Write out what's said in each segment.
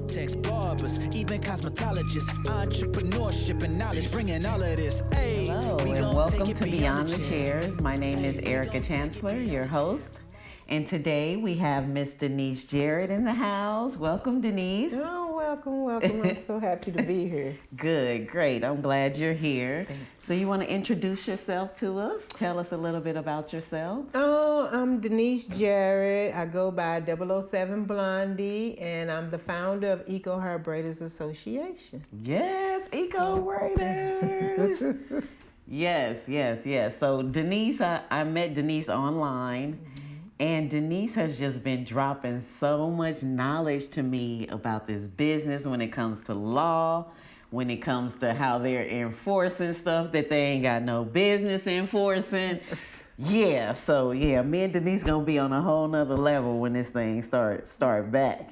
architects, barbers, even cosmetologists, entrepreneurship and knowledge, bringing all of this. Hey, hello, and welcome to Beyond the Chairs. My name is Ericka Chancellor, your host. And today we have Miss Denise Jarrett in the house. Welcome, Denise. Oh, welcome. I'm so happy to be here. Good, great. I'm glad you're here. So you want to introduce yourself to us? Tell us a little bit about yourself. Oh, I'm Denise Jarrett. I go by 007 Blondie, and I'm the founder of Hair-braiders Association. Yes, Hair-braiders. Yes. So Denise, I met Denise online. And Denise has just been dropping so much knowledge to me about this business when it comes to law, when it comes to how they're enforcing stuff that they ain't got no business enforcing. So me and Denise gonna be on a whole nother level when this thing start back.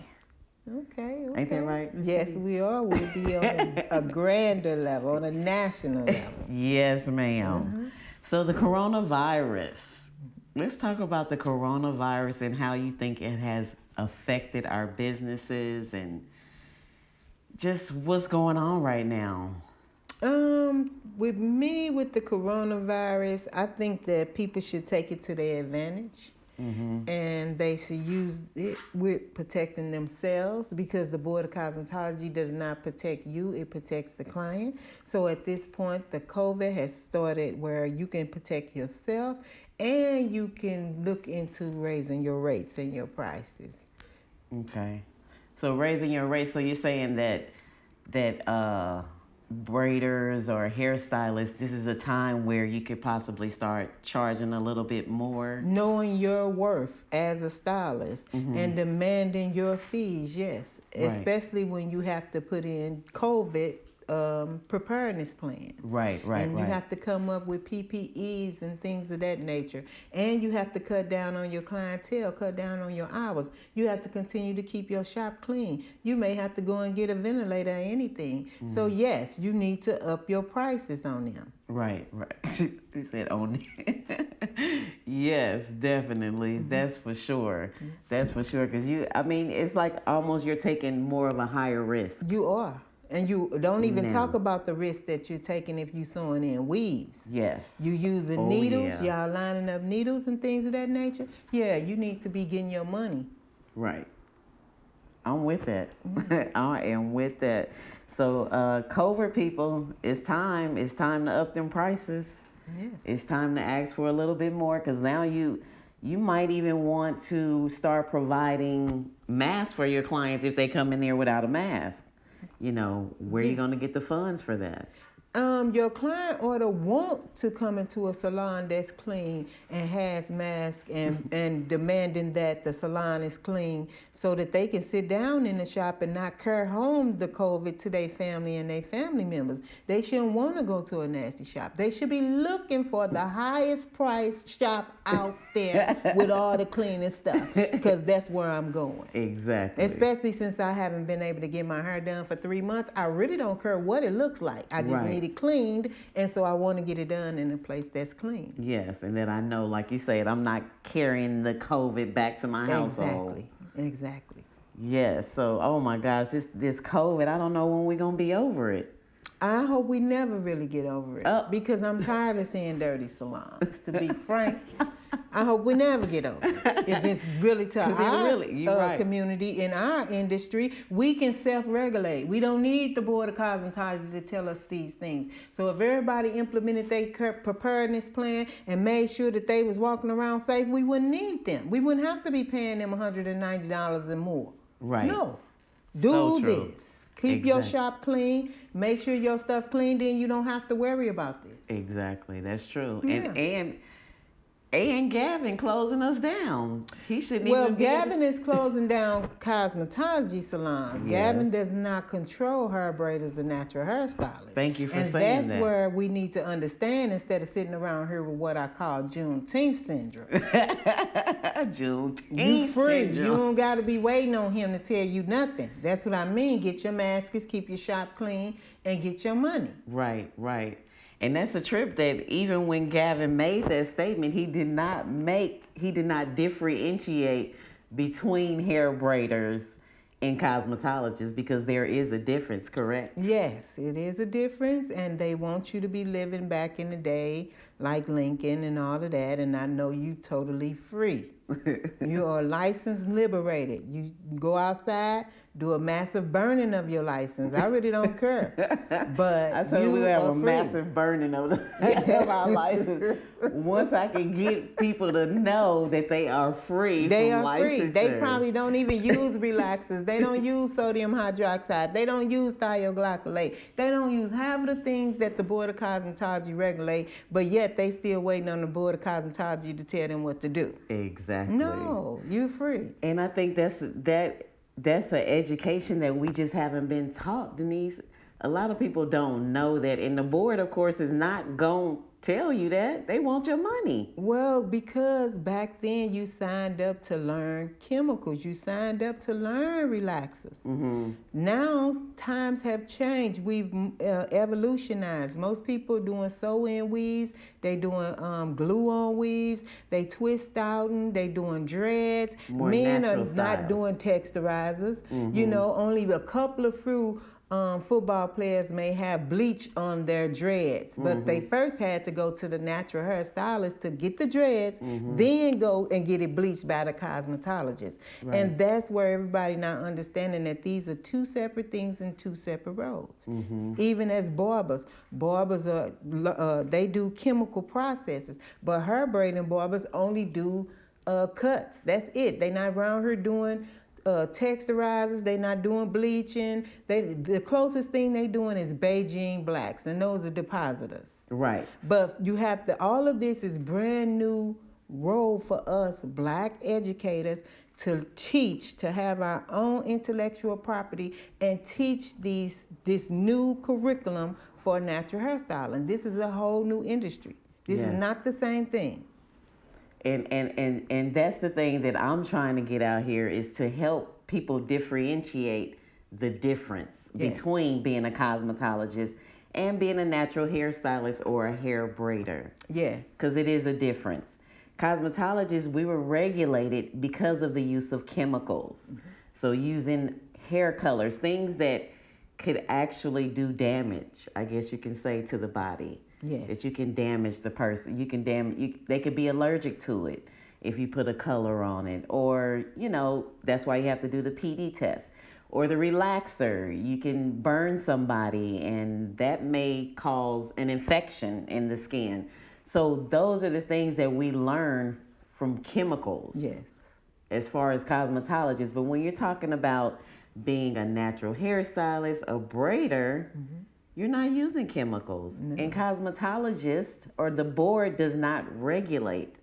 Okay. Ain't that right? Yes, we are. We'll be on a grander level, on a national level. Yes, ma'am. So the coronavirus. Let's talk about the coronavirus and how you think it has affected our businesses and just what's going on right now. With the coronavirus, I think that people should take it to their advantage. And they should use it with protecting themselves, because the Board of Cosmetology does not protect you, it protects the client. So at this point, the COVID has started where you can protect yourself and you can look into raising your rates and your prices. Okay. So raising your rates, so you're saying that braiders or hairstylists, this is a time where you could possibly start charging a little bit more? Knowing your worth as a stylist and demanding your fees, yes. Right. Especially when you have to put in COVID preparedness plans. Right. And you have to come up with PPEs and things of that nature. And you have to cut down on your clientele, cut down on your hours. You have to continue to keep your shop clean. You may have to go and get a ventilator or anything. So yes, you need to up your prices on them. Right. He said on it. Yes, definitely. That's for sure. That's for sure. Because it's like almost you're taking more of a higher risk. You are. And you don't even talk about the risk that you're taking if you're sewing in weaves. Yes. You using needles, y'all lining up needles and things of that nature. Yeah, you need to be getting your money. Right. I'm with that. I am with that. So, COVID people, it's time to up them prices. Yes. It's time to ask for a little bit more, because now you might even want to start providing masks for your clients if they come in there without a mask. Where are you going to get the funds for that? Your client ought to want to come into a salon that's clean and has masks and demanding that the salon is clean so that they can sit down in the shop and not carry home the COVID to their family and their family members. They shouldn't want to go to a nasty shop. They should be looking for the highest priced shop out there with all the cleanest stuff, because that's where I'm going. Exactly. Especially since I haven't been able to get my hair done for 3 months. I really don't care what it looks like. I just need it cleaned, and so I want to get it done in a place that's clean. Yes, and then I know, like you said, I'm not carrying the COVID back to my household. Exactly. Yes, so, oh my gosh, this COVID, I don't know when we're going to be over it. I hope we never really get over it, because I'm tired of seeing dirty salons, to be frank. I hope we never get over it. If it's really to our community, in our industry, we can self-regulate. We don't need the Board of Cosmetology to tell us these things. So if everybody implemented their preparedness plan and made sure that they was walking around safe, we wouldn't need them. We wouldn't have to be paying them $190 and more. Right. No. Do this. Keep your shop clean. Make sure your stuff clean. Then you don't have to worry about this. Exactly. That's true. Yeah. And Gavin closing us down. He shouldn't even. Well, Gavin is closing down cosmetology salons. Yes. Gavin does not control hair-braiders or natural hairstylists. Thank you for saying that. And that's where we need to understand, instead of sitting around here with what I call Juneteenth syndrome. Juneteenth You free. syndrome. You don't got to be waiting on him to tell you nothing. That's what I mean. Get your masks, keep your shop clean, and get your money. Right. And that's a trip that even when Gavin made that statement, he did not differentiate between hair braiders in cosmetologists, because there is a difference, correct? Yes, it is a difference, and they want you to be living back in the day like Lincoln and all of that, and I know you totally free. You are license liberated. You go outside, do a massive burning of your license. I really don't care. But I told you we have a free. massive burning of our license. Once I can get people to know that they are free They from are free. licensure. They probably don't even use relaxers. They don't use sodium hydroxide. They don't use thioglycolate. They don't use half of the things that the Board of Cosmetology regulate, but yet they still waiting on the Board of Cosmetology to tell them what to do. Exactly. No, you free. And I think that's an education that we just haven't been taught, Denise. A lot of people don't know that, and the board, of course, is not going to tell you that. They want your money. Well, because back then you signed up to learn chemicals. You signed up to learn relaxers. Mm-hmm. Now times have changed. We've evolutionized. Most people doing sew-in weaves. They doing glue-on weaves. They twist out and they doing dreads. More Men are natural not styles. doing texturizers. Mm-hmm. You know, only a couple of few football players may have bleach on their dreads, but they first had to go to the natural hair stylist to get the dreads, then go and get it bleached by the cosmetologist. Right. And that's where everybody not understanding that these are two separate things in two separate roads. Even as barbers are they do chemical processes, but hair braiding barbers only do cuts. That's it. They not around here doing texturizers. They not doing bleaching. The closest thing they doing is Beijing blacks, and those are depositors. Right. But you have to. All of this is brand new role for us black educators to teach, to have our own intellectual property and teach this new curriculum for natural hairstyling. This is a whole new industry. This is not the same thing. And that's the thing that I'm trying to get out here, is to help people differentiate the difference between being a cosmetologist and being a natural hairstylist or a hair braider. Yes. Because it is a difference. Cosmetologists, we were regulated because of the use of chemicals. So using hair colors, things that could actually do damage, I guess you can say, to the body. Yes. That you can damage the person. They could be allergic to it if you put a color on it. Or, that's why you have to do the PD test. Or the relaxer. You can burn somebody and that may cause an infection in the skin. So those are the things that we learn from chemicals. Yes. As far as cosmetologists. But when you're talking about being a natural hairstylist, a braider, you're not using chemicals. No. And cosmetologists, or the board, does not regulate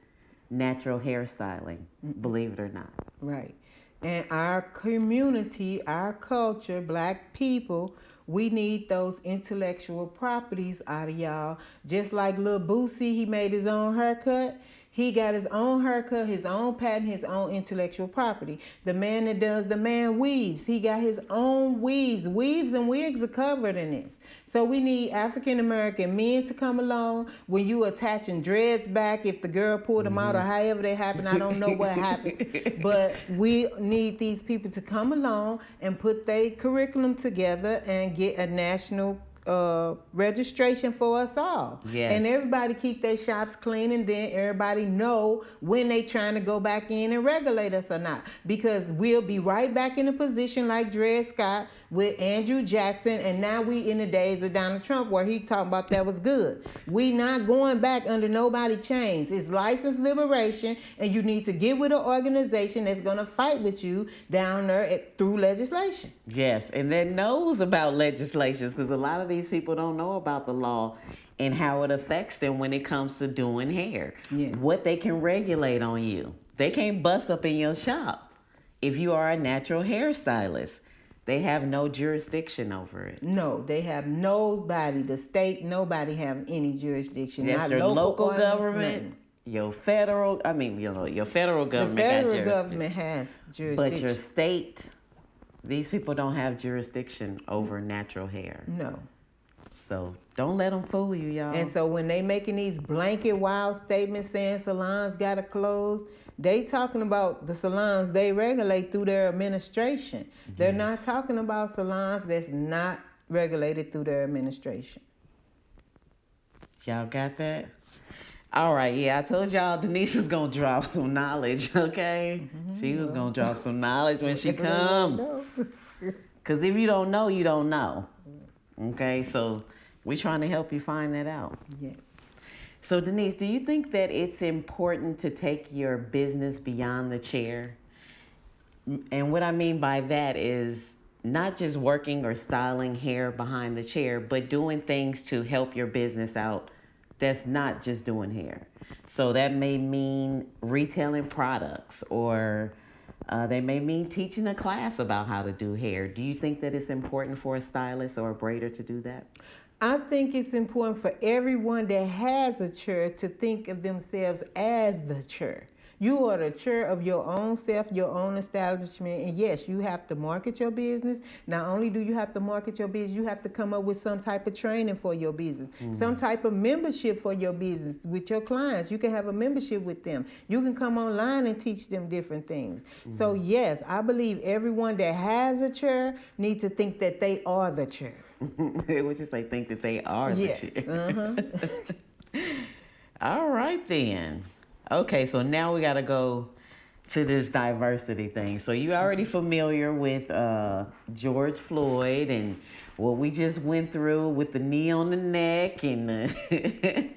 natural hairstyling, believe it or not. Right. And our community, our culture, black people, we need those intellectual properties out of y'all. Just like Lil Boosie, he made his own haircut. He got his own haircut, his own patent, his own intellectual property. The man that does the man weaves, he got his own weaves. Weaves and wigs are covered in this. So we need African American men to come along. When you attaching dreads back, if the girl pulled them out or however they happen, I don't know what happened. But we need these people to come along and put their curriculum together and get a national registration for us all. Yes. And everybody keep their shops clean, and then everybody know when they trying to go back in and regulate us or not. Because we'll be right back in a position like Dred Scott with Andrew Jackson, and now we in the days of Donald Trump where he talking about that was good. We not going back under nobody chains. It's license liberation, and you need to get with an organization that's going to fight with you down there through legislation. Yes, and that knows about legislations, because a lot of these people don't know about the law and how it affects them when it comes to doing hair. Yes. What they can regulate on you. They can't bust up in your shop if you are a natural hairstylist. They have no jurisdiction over it. No, they have nobody. The state, nobody have any jurisdiction. Yes, not your local government, nothing. your federal government The got federal jurisdiction. government has jurisdiction. But your state, these people don't have jurisdiction over natural hair. No. So don't let them fool you, y'all. And so when they making these blanket wild statements saying salons gotta close, they talking about the salons they regulate through their administration. Yes. They're not talking about salons that's not regulated through their administration. Y'all got that? All right, yeah, I told y'all Denise was gonna drop some knowledge, okay? Mm-hmm. She was gonna drop some knowledge when she comes. Because if you don't know, you don't know. Okay, so we're trying to help you find that out. Yes. So Denise, do you think that it's important to take your business beyond the chair? And what I mean by that is not just working or styling hair behind the chair, but doing things to help your business out that's not just doing hair. So that may mean retailing products, or they may mean teaching a class about how to do hair. Do you think that it's important for a stylist or a braider to do that? I think it's important for everyone that has a chair to think of themselves as the chair. You are the chair of your own self, your own establishment, and yes, you have to market your business. Not only do you have to market your business, you have to come up with some type of training for your business, some type of membership for your business with your clients. You can have a membership with them. You can come online and teach them different things. So yes, I believe everyone that has a chair needs to think that they are the chair. Which is like think that they are the chair. Uh-huh. All right then. Okay, so now we got to go to this diversity thing. So you already familiar with George Floyd and what we just went through with the knee on the neck and the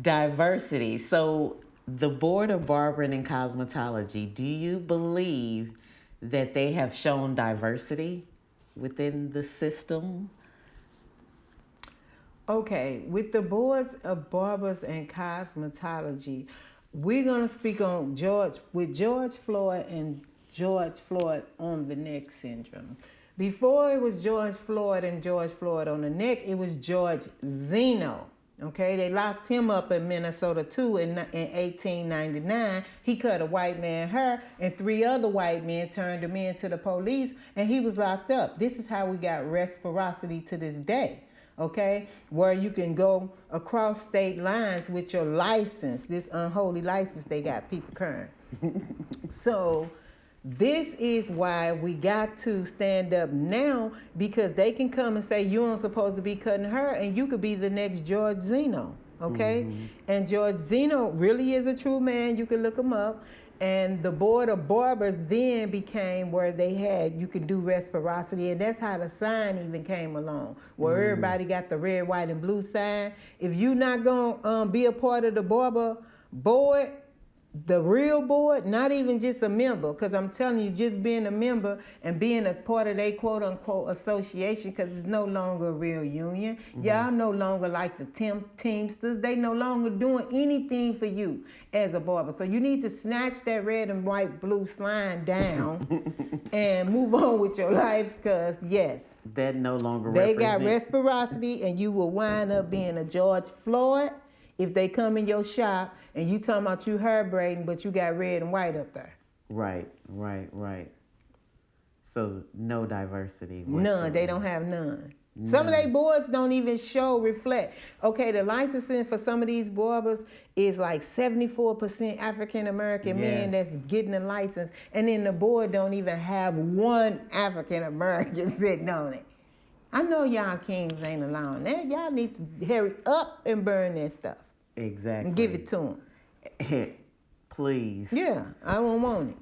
diversity. So the Board of Barbering and Cosmetology, do you believe that they have shown diversity within the system? Okay, with the boards of Barbers and Cosmetology, we're going to speak on George Floyd and George Floyd on the neck syndrome. Before it was George Floyd and George Floyd on the neck, it was George Zeno. Okay, they locked him up in Minnesota too in 1899. He cut a white man's hair, and 3 other white men turned him in to the police, and he was locked up. This is how we got reciprocity to this day. Okay, where you can go across state lines with your license, this unholy license they got people carrying. So this is why we got to stand up now, because they can come and say you aren't supposed to be cutting her, and you could be the next George Zeno. Okay, and George Zeno really is a true man. You can look him up. And the Board of Barbers then became where they had, you could do reciprocity, and that's how the sign even came along, where everybody got the red, white, and blue sign. If you're not going to be a part of the barber board, the real board, not even just a member, because I'm telling you, just being a member and being a part of their quote-unquote association, because it's no longer a real union. Y'all no longer like the Teamsters. They no longer doing anything for you as a barber. So you need to snatch that red and white blue slime down and move on with your life, because yes, that no longer they got reciprocity, and you will wind up being a George Floyd if they come in your shop and you talking about you hair braiding, but you got red and white up there. Right. So no diversity. None. They don't have none. Some of their boards don't even reflect. Okay, the licensing for some of these barbers is like 74% African American men that's getting a license, and then the board don't even have one African American sitting on it. I know y'all kings ain't allowing that. Y'all need to hurry up and burn that stuff. Exactly. And give it to them. Please. Yeah, I won't want it.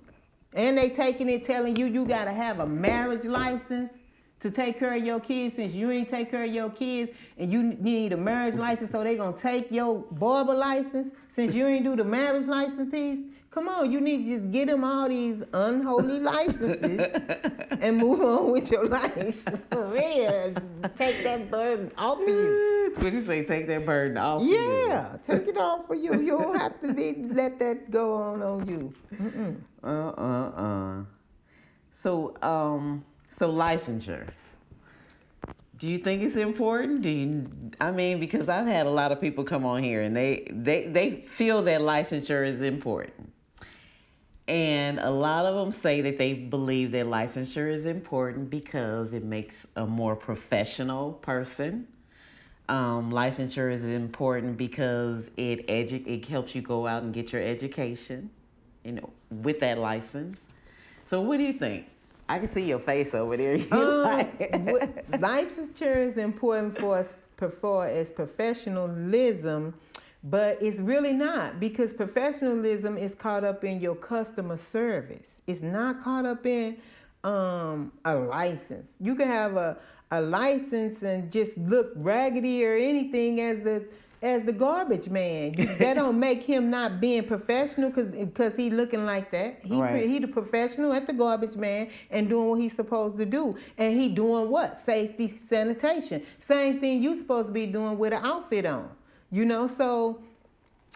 And they taking it, telling you got to have a marriage license to take care of your kids, since you ain't take care of your kids, and you need a marriage license, so they going to take your barber license since you ain't do the marriage license piece. Come on, you need to just get them all these unholy licenses and move on with your life. For real. Take that burden off of you. What you say, take that burden off of you? Yeah, take it off for you. You don't have to let that go on you. So licensure. Do you think it's important? Because I've had a lot of people come on here and they feel that licensure is important. And a lot of them say that they believe that licensure is important because it makes a more professional person. Licensure is important because it helps you go out and get your education, with that license. So what do you think? I can see your face over there. Licensure is important for us as professionalism, but it's really not, because professionalism is caught up in your customer service. It's not caught up in a license. You can have a license and just look raggedy or anything as the garbage man. That don't make him not being professional because he looking like that. He the professional at the garbage man and doing what he's supposed to do. And he doing what? Safety, sanitation. Same thing you supposed to be doing with an outfit on. So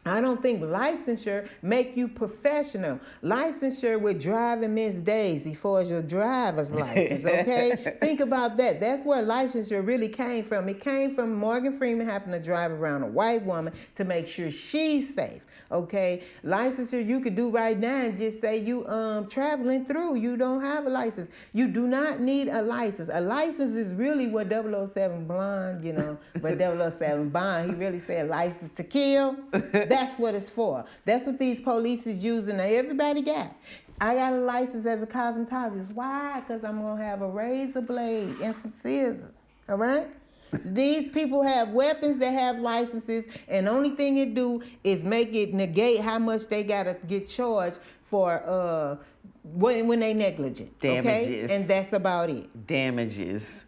I don't think licensure make you professional. Licensure with driving Miss Daisy for your driver's license, okay? Think about that. That's where licensure really came from. It came from Morgan Freeman having to drive around a white woman to make sure she's safe, okay? Licensure you could do right now and just say you traveling through. You don't have a license. You do not need a license. A license is really what 007 Blonde, but 007 Bond, he really said license to kill. That's what it's for. That's what these police is using. Now, everybody got. I got a license as a cosmetologist. Why? Because I'm going to have a razor blade and some scissors. All right? These people have weapons that have licenses, and the only thing it do is make it negate how much they got to get charged for when they negligent. Damages. Okay? And that's about it. Damages.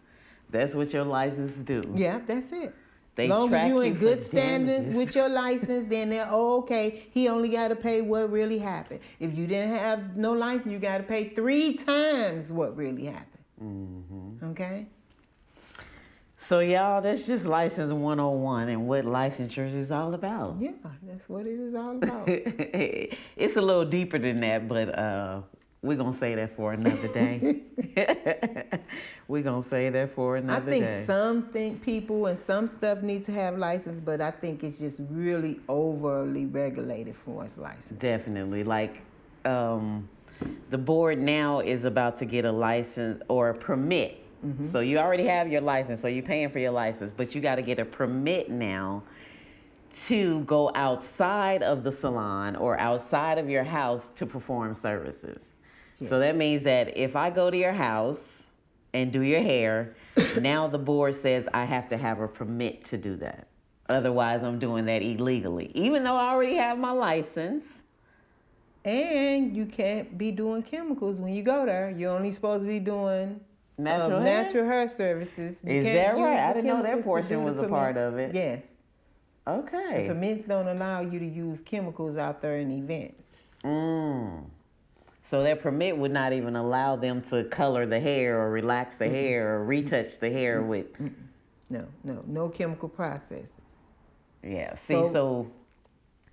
That's what your license do. Yeah, that's it. As long as you in good standards with your license, then they're okay. He only got to pay what really happened. If you didn't have no license, you got to pay 3 times what really happened. Mm-hmm. Okay? So, y'all, that's just License 101 and what licensure is all about. Yeah, that's what it is all about. It's a little deeper than that, but we're going to say that for another day. We're going to say that for another day. I think some people and some stuff need to have license, but I think it's just really overly regulated for its license. Definitely. Like, the board now is about to get a license or a permit. Mm-hmm. So you already have your license, so you're paying for your license, but you got to get a permit now to go outside of the salon or outside of your house to perform services. Yes. So that means that if I go to your house and do your hair, now the board says I have to have a permit to do that. Otherwise, I'm doing that illegally, even though I already have my license. And you can't be doing chemicals when you go there. You're only supposed to be doing natural hair services. Is that right? I didn't know that portion was a part of it. Yes. Okay. The permits don't allow you to use chemicals out there in events. So that permit would not even allow them to color the hair or relax the hair or retouch the hair with... No chemical processes. Yeah, so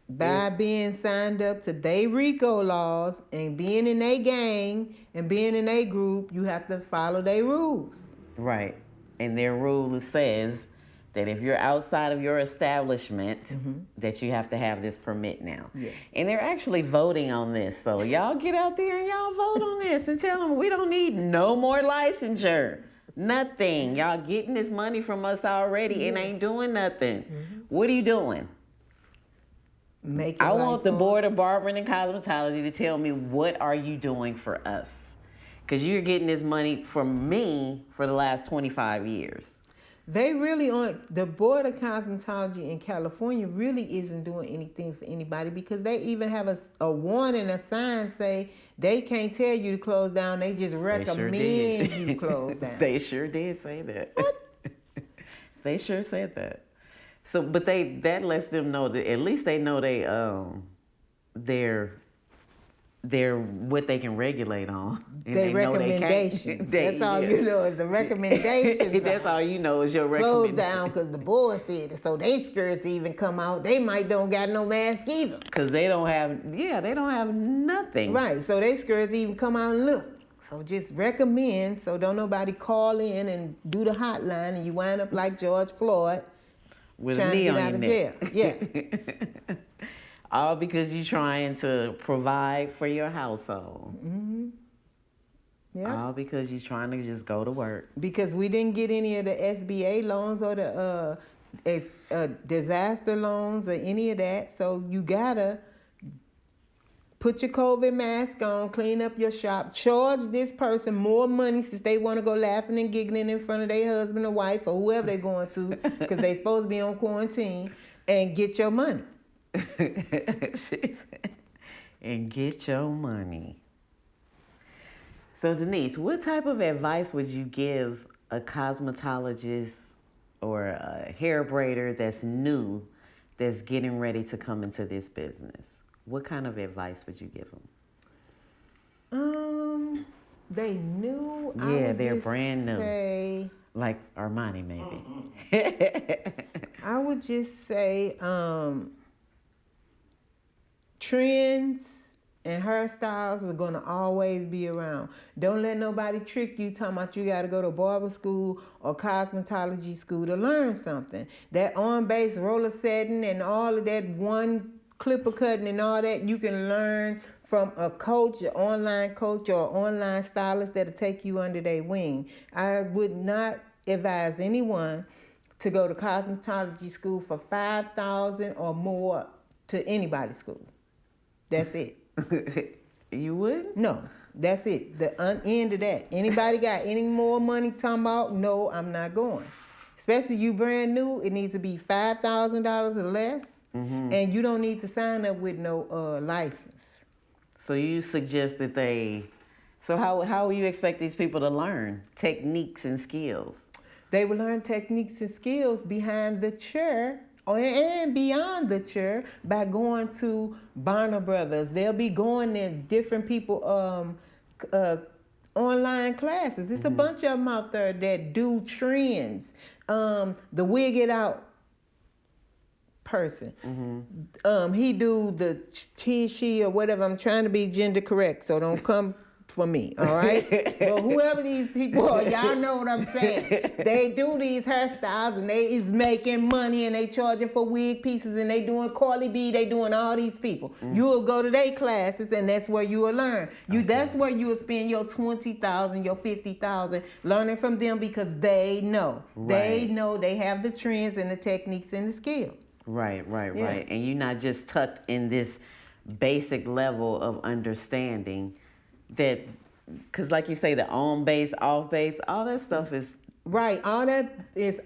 by being signed up to their RICO laws and being in their gang and being in their group, you have to follow their rules. Right. And their rule says that if you're outside of your establishment, that you have to have this permit now. Yeah. And they're actually voting on this. So y'all get out there and y'all vote on this and tell them we don't need no more licensure. Nothing. Y'all getting this money from us already and ain't doing nothing. What are you doing? I want the Board of Barbering and Cosmetology to tell me, what are you doing for us? Because you're getting this money from me for the last 25 years. They really aren't. The Board of Cosmetology in California really isn't doing anything for anybody, because they even have a warning, a sign say they can't tell you to close down. They just recommend you close down. They sure did say that. What? They sure said that. So, but that lets them know that at least they know they're what they can regulate on. Their recommendations. That's all you know is the recommendations. That's all you know is your recommendation. Close down because the board said it. So they scared to even come out. They might don't got no mask either. Because they don't have nothing. Right. So they scared to even come out and look. So just recommend, so don't nobody call in and do the hotline and you wind up like George Floyd. With a knee on your neck. Yeah. All because you're trying to provide for your household. Yeah. All because you're trying to just go to work. Because we didn't get any of the SBA loans or the disaster loans or any of that. So you gotta put your COVID mask on, clean up your shop, charge this person more money since they want to go laughing and giggling in front of their husband or wife or whoever they're going to, because they supposed to be on quarantine, and get your money. And get your money. So Denise, what type of advice would you give a cosmetologist or a hair braider that's new, that's getting ready to come into this business? What kind of advice would you give them? They new. Yeah, they're brand new. Like Armani, maybe. I would just say trends and hairstyles are going to always be around. Don't let nobody trick you talking about you got to go to barber school or cosmetology school to learn something. That on-base roller setting and all of that one clipper cutting and all that, you can learn from a coach, an online coach or online stylist that'll take you under their wing. I would not advise anyone to go to cosmetology school for $5,000 or more to anybody's school. That's it. You would? No, that's it. The end of that. Anybody got any more money talking about? No, I'm not going. Especially you brand new, it needs to be $5,000 or less, and you don't need to sign up with no license. So you suggest that so how will you expect these people to learn techniques and skills? They will learn techniques and skills behind the chair and beyond the chair by going to Barner Brothers. They'll be going to different people online classes. It's a bunch of them out there that do trends. The wig it out person. He do the she or whatever. I'm trying to be gender correct, so don't come for me, all right? Well, whoever these people are, y'all know what I'm saying. They do these hairstyles and they is making money and they charging for wig pieces and they doing Carly B, they doing all these people. You'll go to their classes and that's where you will learn. That's where you will spend your $20,000, your $50,000 learning from them, because they know. Right. They know, they have the trends and the techniques and the skills. Right. And you're not just tucked in this basic level of understanding that, because like you say, the on base, off base, all that stuff is right. All that is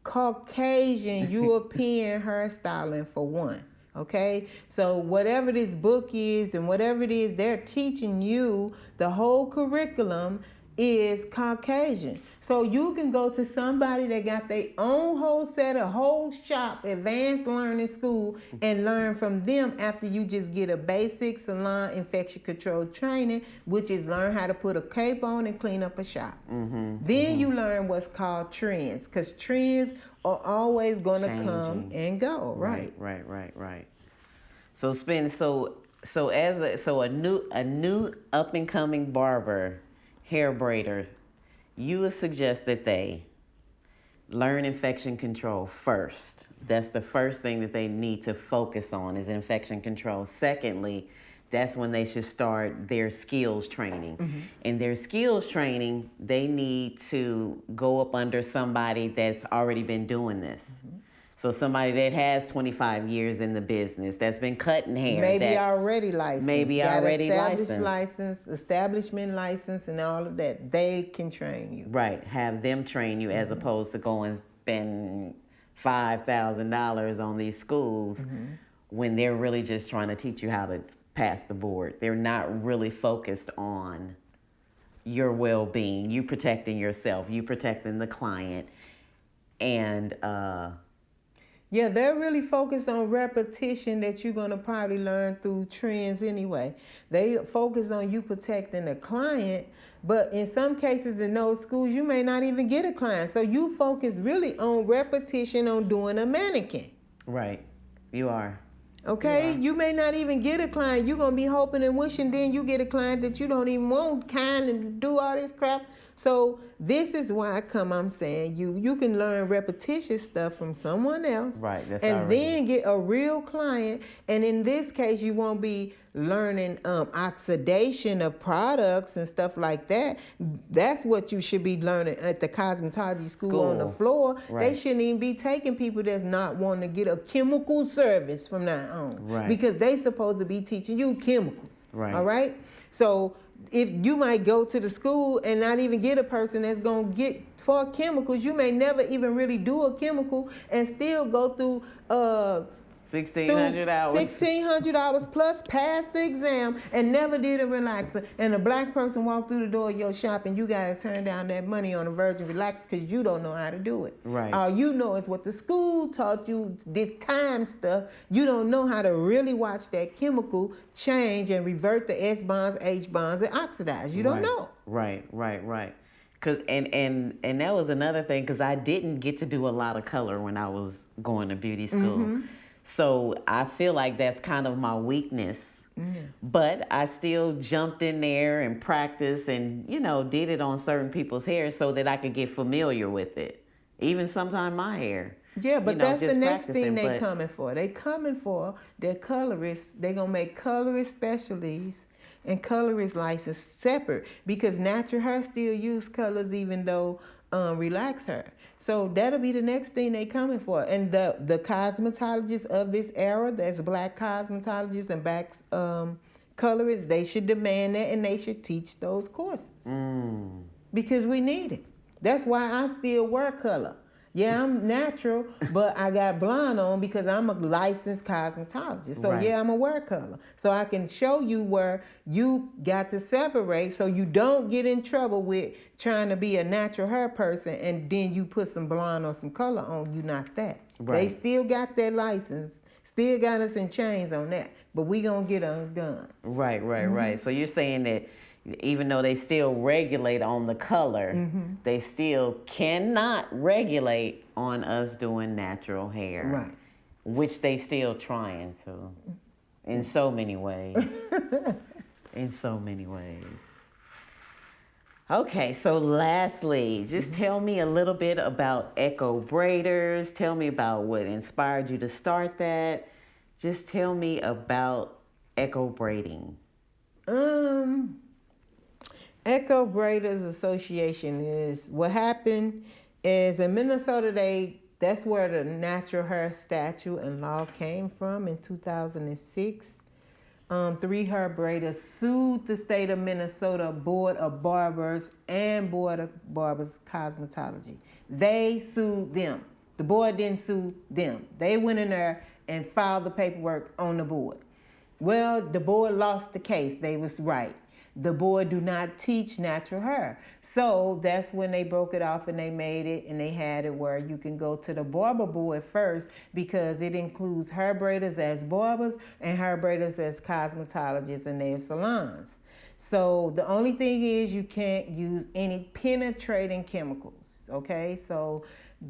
Caucasian European hairstyling for one. Okay, so whatever this book is and whatever it is they're teaching you, the whole curriculum is Caucasian. So you can go to somebody that got their own whole set, a whole shop, advanced learning school, and learn from them after you just get a basic salon infection control training, which is learn how to put a cape on and clean up a shop. Then you learn what's called trends, because trends are always going to come and go. Right. So a new up and coming barber, hair braider, you would suggest that they learn infection control first. That's the first thing that they need to focus on, is infection control. Secondly, that's when they should start their skills training. In their skills training, they need to go up under somebody that's already been doing this. So somebody that has 25 years in the business, that's been cutting hair. Maybe already licensed. Licensed. Establishment license and all of that. They can train you. Right. Have them train you as opposed to going and spend $5,000 on these schools when they're really just trying to teach you how to pass the board. They're not really focused on your well-being, you protecting yourself, you protecting the client, and yeah, they're really focused on repetition that you're going to probably learn through trends anyway. They focus on you protecting the client, but in some cases in those schools, you may not even get a client. So you focus really on repetition, on doing a mannequin. Right, you are. Okay, you may not even get a client. You're going to be hoping and wishing then you get a client that you don't even want, kind and do all this crap. So this is why I'm saying you can learn repetitious stuff from someone else. Right. That's and already. Then get a real client. And in this case, you won't be learning oxidation of products and stuff like that. That's what you should be learning at the cosmetology school. On the floor. Right. They shouldn't even be taking people that's not wanting to get a chemical service from now on. Right. Because they supposed to be teaching you chemicals. Right. All right? So if you might go to the school and not even get a person that's going to get for chemicals, you may never even really do a chemical and still go through 1,600 hours. 1,600 hours plus pass the exam and never did a relaxer. And a black person walked through the door of your shop and you got to turn down that money on a virgin relaxer because you don't know how to do it. Right. All you know is what the school taught you, this time stuff. You don't know how to really watch that chemical change and revert the S bonds, H bonds, and oxidize. You don't know. Right. Cause and that was another thing, because I didn't get to do a lot of color when I was going to beauty school. So I feel like that's kind of my weakness. But I still jumped in there and practiced and, did it on certain people's hair so that I could get familiar with it. Even sometimes my hair. Yeah, but that's the next thing they but coming for. They coming for their colorists. They going to make colorist specialties and colorist license separate, because natural hair still use colors even though relax hair. So that'll be the next thing they coming for. And the cosmetologists of this era, that's black cosmetologists and black colorists, they should demand that and they should teach those courses. Because we need it. That's why I still wear color. Yeah, I'm natural, but I got blonde on because I'm a licensed cosmetologist. So yeah, I'm a wear color. So I can show you where you got to separate so you don't get in trouble with trying to be a natural hair person and then you put some blonde or some color on. You not that. They still got that license, still got us in chains on that, but we gonna get undone. Right. So you're saying that even though they still regulate on the color, they still cannot regulate on us doing natural hair. Right. Which they still trying to. In so many ways. Okay, so lastly, just tell me a little bit about Hair-braiders. Tell me about what inspired you to start that. Just tell me about Hair-braiding. Hair-braiders Association is, what happened is in Minnesota, that's where the natural hair statute and law came from in 2006. 3 hair-braiders sued the state of Minnesota Board of Barbers and Board of Barbers Cosmetology. They sued them. The board didn't sue them. They went in there and filed the paperwork on the board. Well, the board lost the case. They was right. The board do not teach natural hair. So that's when they broke it off and they made it and they had it where you can go to the barber board first, because it includes hair-braiders as barbers and hair-braiders as cosmetologists in their salons. So the only thing is you can't use any penetrating chemicals, okay? So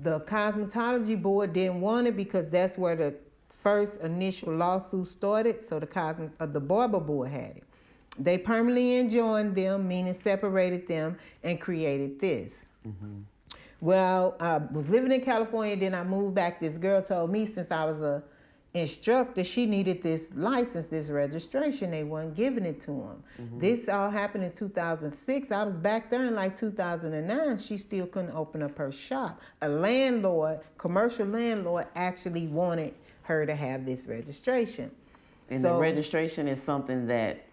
the cosmetology board didn't want it because that's where the first initial lawsuit started, so the barber board had it. They permanently enjoined them, meaning separated them, and created this. Well, I was living in California, then I moved back. This girl told me since I was a instructor, she needed this license, this registration. They weren't giving it to them. This all happened in 2006. I was back there in like 2009. She still couldn't open up her shop. A landlord, commercial landlord, actually wanted her to have this registration. And so, the registration is something that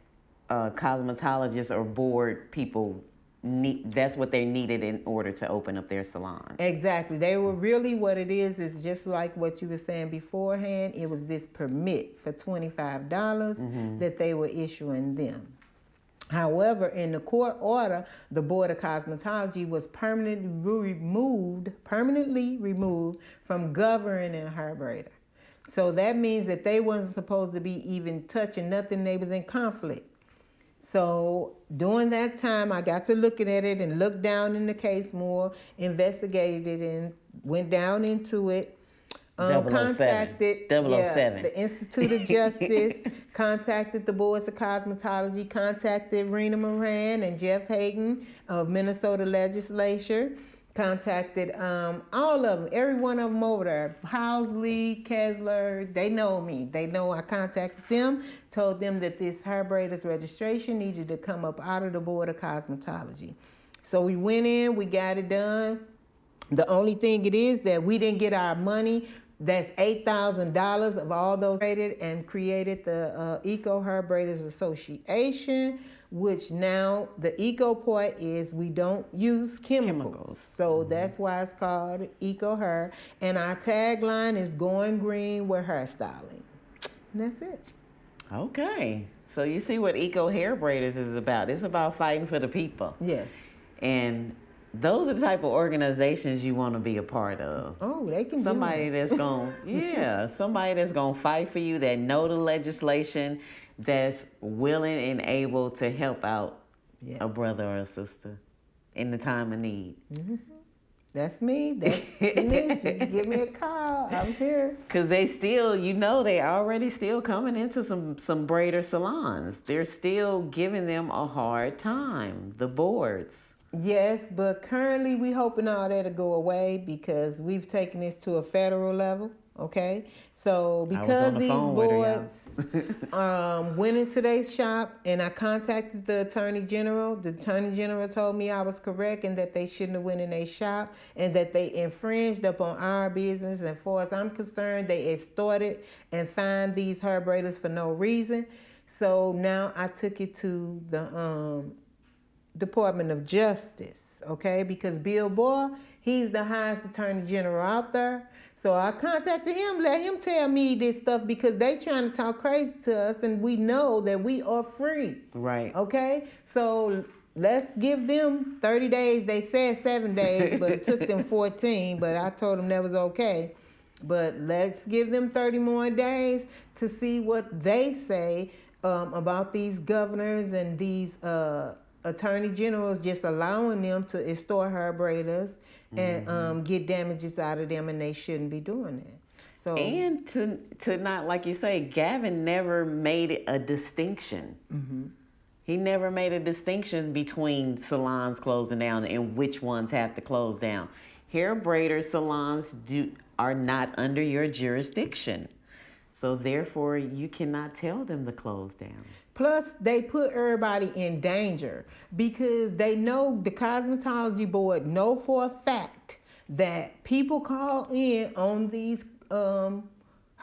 cosmetologists or board people need. That's what they needed in order to open up their salon. Exactly. They were really, what it is just like what you were saying beforehand. It was this permit for $25 that they were issuing them. However, in the court order, the Board of Cosmetology was permanently removed from governing a hair-braider. So that means that they wasn't supposed to be even touching nothing. They was in conflict. So during that time, I got to looking at it and looked down in the case more, investigated it, and went down into it. Contacted 007. The Institute of Justice, contacted the Boards of Cosmetology, contacted Rena Moran and Jeff Hayden of Minnesota Legislature, contacted all of them, every one of them over there. Housley, Kessler, they know me. They know I contacted them, told them that this Hair-braiders registration needed to come up out of the Board of Cosmetology. So we went in, we got it done. The only thing it is that we didn't get our money. That's $8,000 of all those braided, and created the Eco Hair-braiders Association, which now the eco part is we don't use chemicals. So that's why it's called Eco Hair. And our tagline is going green with hairstyling. And that's it. Okay. So you see what Eco Hair-braiders is about. It's about fighting for the people. Yes. And those are the type of organizations you want to be a part of. Oh, they can somebody do that's going somebody that's going to fight for you, that know the legislation, that's willing and able to help out a brother or a sister in the time of need. Mm-hmm. That's me. That's Denise. You can give me a call. I'm here. Because they still, they already still coming into some braider salons. They're still giving them a hard time, the boards. Yes, but currently we hoping all that to go away because we've taken this to a federal level. Okay, so because these boards went into their shop, and I contacted the Attorney General. The Attorney General told me I was correct and that they shouldn't have went in their shop and that they infringed upon our business. And as far as I'm concerned, they extorted and fined these hair braiders for no reason. So now I took it to the Department of Justice, okay, because Bill Barr, he's the highest Attorney General out there. So I contacted him, let him tell me this stuff because they trying to talk crazy to us, and we know that we are free. Right. Okay? So let's give them 30 days. They said 7 days, but it took them 14, but I told them that was okay. But let's give them 30 more days to see what they say about these governors and these attorney generals just allowing them to extort hair braiders and get damages out of them, and they shouldn't be doing that. So and to not, like you say, Gavin never made a distinction. Mm-hmm. He never made a distinction between salons closing down and which ones have to close down. Hair braider salons are not under your jurisdiction. So therefore, you cannot tell them to close down. Plus, they put everybody in danger because they know, the Cosmetology Board know for a fact that people call in on these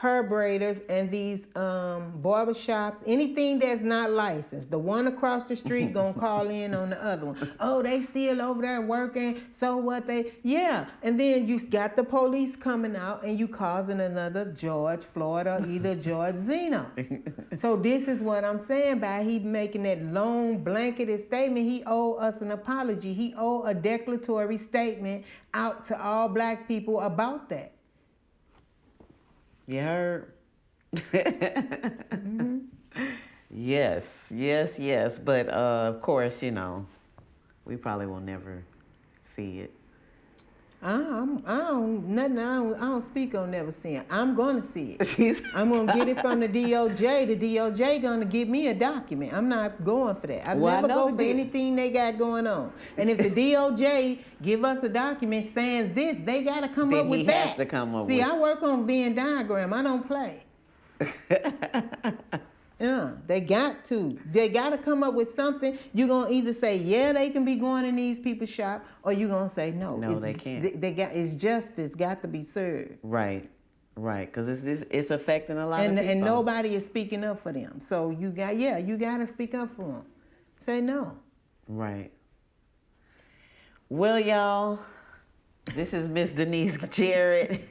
hair braiders and these barber shops, anything that's not licensed. The one across the street gonna call in on the other one. Oh, they still over there working, so what and then you got the police coming out and you causing another George Floyd or either George Zeno. So this is what I'm saying by he making that long blanketed statement. He owe us an apology. He owe a declaratory statement out to all black people about that. You heard? Mm-hmm. Yes. But of course, we probably will never see it. I don't speak on never seeing. I'm gonna see it. I'm gonna get it from the DOJ. The DOJ gonna give me a document. I'm not going for that. I never go for anything they got going on. And if the DOJ give us a document saying this, they gotta come up with that. Then he has to come up with it. See, I work on Venn diagram. I don't play. Yeah, they got to. They got to come up with something. You're going to either say, yeah, they can be going in these people's shop, or you're going to say, no, they can't. It's justice got to be served. Right, because it's affecting a lot of people. And nobody is speaking up for them. So you got to speak up for them. Say no. Right. Well, y'all, this is Miss Denise Jarrett.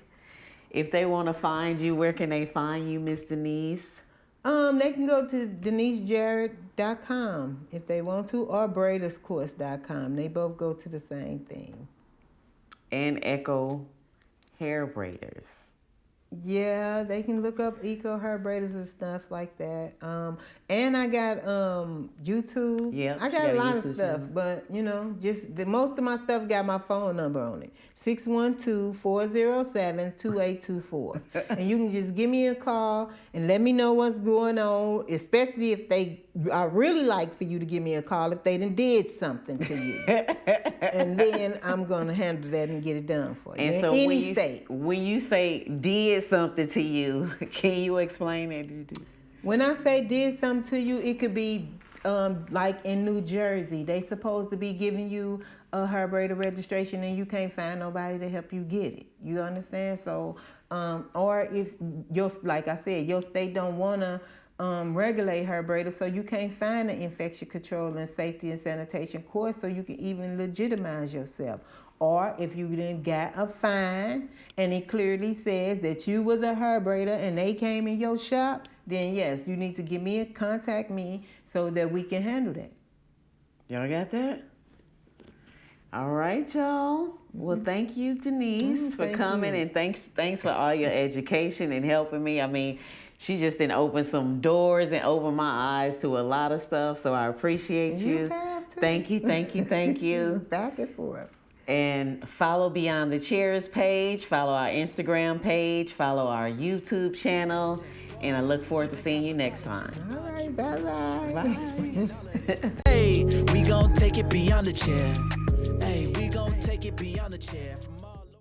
If they want to find you, where can they find you, Miss Denise? They can go to denisejarrett.com if they want to, or braiderscourse.com. They both go to the same thing. And Echo Hair-braiders. Yeah, they can look up eco Hair-braiders and stuff like that. And I got YouTube. Yep, I she got a lot of YouTube stuff, channel. but just most of my stuff got my phone number on it. 612-407-2824. And you can just give me a call and let me know what's going on, especially if I really like for you to give me a call if they done did something to you. And then I'm going to handle that and get it done for you. And in so any state. when you say did something to you, can you explain it? When I say did something to you, it could be like in New Jersey, they supposed to be giving you a hair braider registration and you can't find nobody to help you get it. You understand? So, or if like I said, your state don't want to regulate hair braiders, so you can't find an infection control and safety and sanitation course, so you can even legitimize yourself. Or if you then got a fine and it clearly says that you was a hair braider and they came in your shop, then yes, you need to contact me so that we can handle that. Y'all got that? All right, y'all. Well, thank you, Denise, for coming, and thanks for all your education and helping me. I mean, she just didn't open some doors and open my eyes to a lot of stuff, so I appreciate you. You have to. Thank you. Back and forth. And follow Beyond the Chairs page, follow our Instagram page, follow our YouTube channel, and I look forward to seeing you next time. All right, bye-bye. Bye. Hey, we gon' take it beyond the chair.